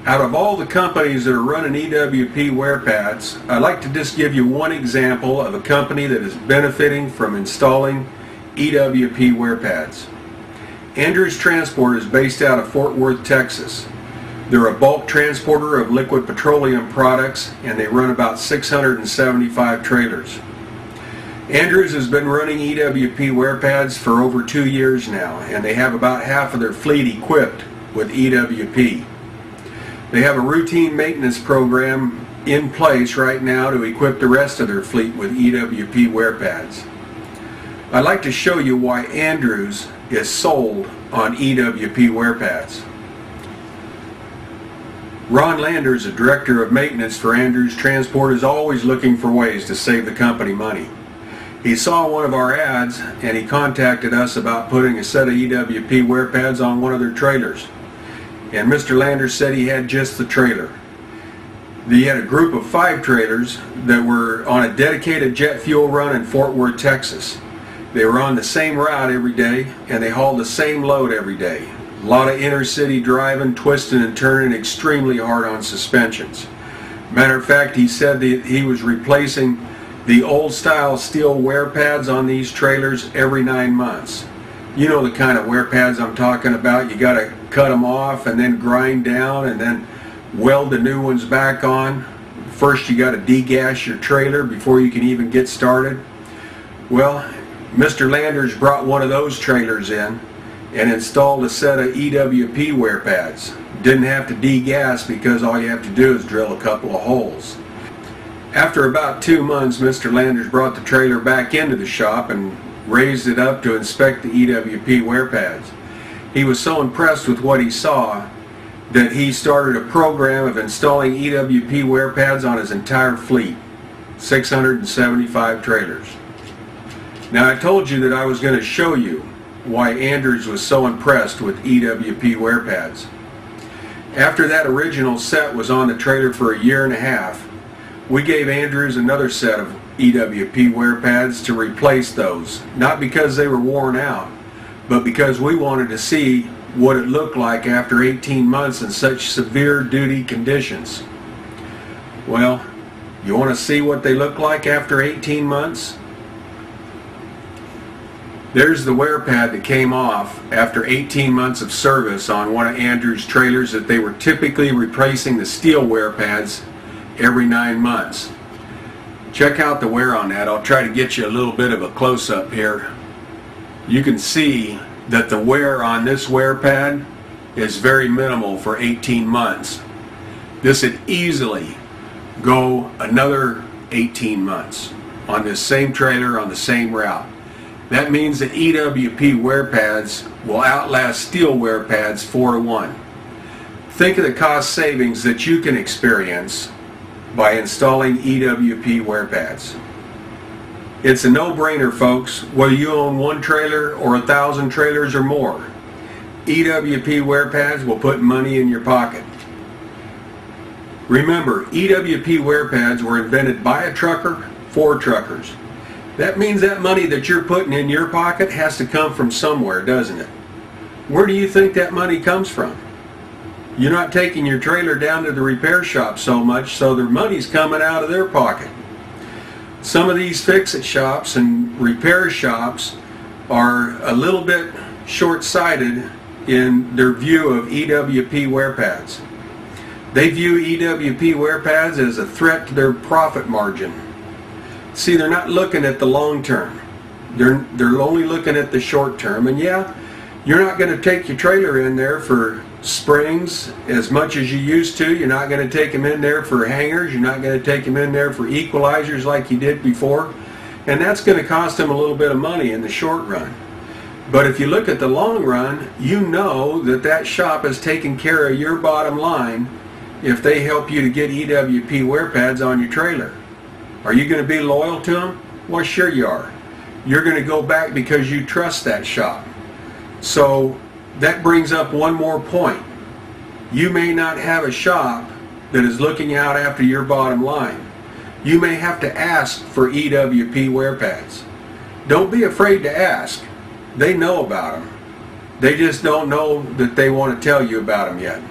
Out of all the companies that are running EWP wear pads, I'd like to just give you one example of a company that is benefiting from installing EWP wear pads. Andrews Transport is based out of Fort Worth, Texas. They're a bulk transporter of liquid petroleum products, and they run about 675 trailers. Andrews has been running EWP wear pads for over 2 years now, and they have about half of their fleet equipped with EWP. They have a routine maintenance program in place right now to equip the rest of their fleet with EWP wear pads. I'd like to show you why Andrews is sold on EWP wear pads. Ron Landers, the Director of Maintenance for Andrews Transport, is always looking for ways to save the company money. He saw one of our ads and he contacted us about putting a set of EWP wear pads on one of their trailers. And Mr. Landers said he had just the trailer. He had a group of 5 trailers that were on a dedicated jet fuel run in Fort Worth, Texas. They were on the same route every day and they hauled the same load every day. A lot of inner city driving, twisting and turning extremely hard on suspensions. Matter of fact, he said that he was replacing the old style steel wear pads on these trailers every 9 months. You know the kind of wear pads I'm talking about. You got to cut them off and then grind down and then weld the new ones back on. First you got to degas your trailer before you can even get started. Well, Mr. Landers brought one of those trailers in and installed a set of EWP wear pads. Didn't have to degas because all you have to do is drill a couple of holes. After about 2 months, Mr. Landers brought the trailer back into the shop and raised it up to inspect the EWP wear pads. He was so impressed with what he saw that he started a program of installing EWP wear pads on his entire fleet, 675 trailers. Now, I told you that I was going to show you why Andrews was so impressed with EWP wear pads. After that original set was on the trailer for 1.5 years, we gave Andrews another set of EWP wear pads to replace those, not because they were worn out, but because we wanted to see what it looked like after 18 months in such severe duty conditions. Well, you want to see what they look like after 18 months? There's the wear pad that came off after 18 months of service on one of Andrews' trailers that they were typically replacing the steel wear pads every 9 months. Check out the wear on that. I'll try to get you a little bit of a close-up here. You can see that the wear on this wear pad is very minimal for 18 months. This would easily go another 18 months on this same trailer on the same route. That means that EWP wear pads will outlast steel wear pads 4 to 1. Think of the cost savings that you can experience by installing EWP wear pads. It's a no-brainer, folks, whether you own 1 trailer or 1,000 trailers or more. EWP wear pads will put money in your pocket. Remember, EWP wear pads were invented by a trucker for truckers. That means that money that you're putting in your pocket has to come from somewhere, doesn't it? Where do you think that money comes from? You're not taking your trailer down to the repair shop so much, so their money's coming out of their pocket. Some of these fix-it shops and repair shops are a little bit short-sighted in their view of EWP wear pads. They view EWP wear pads as a threat to their profit margin. See, they're not looking at the long term. They're only looking at the short term. And yeah, you're not going to take your trailer in there for springs as much as you used to. You're not going to take them in there for hangers. You're not going to take them in there for equalizers like you did before. And that's going to cost them a little bit of money in the short run. But if you look at the long run, you know that that shop is taking care of your bottom line if they help you to get EWP wear pads on your trailer. Are you going to be loyal to them? Well, sure you are. You're going to go back because you trust that shop. So that brings up one more point. You may not have a shop that is looking out after your bottom line. You may have to ask for EWP wear pads. Don't be afraid to ask. They know about them. They just don't know that they want to tell you about them yet.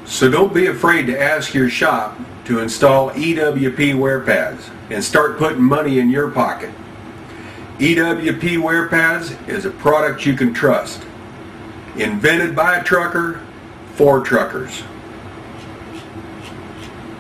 So don't be afraid to ask your shop to install EWP Warepads and start putting money in your pocket. EWP Warepads is a product you can trust. Invented by a trucker, for truckers.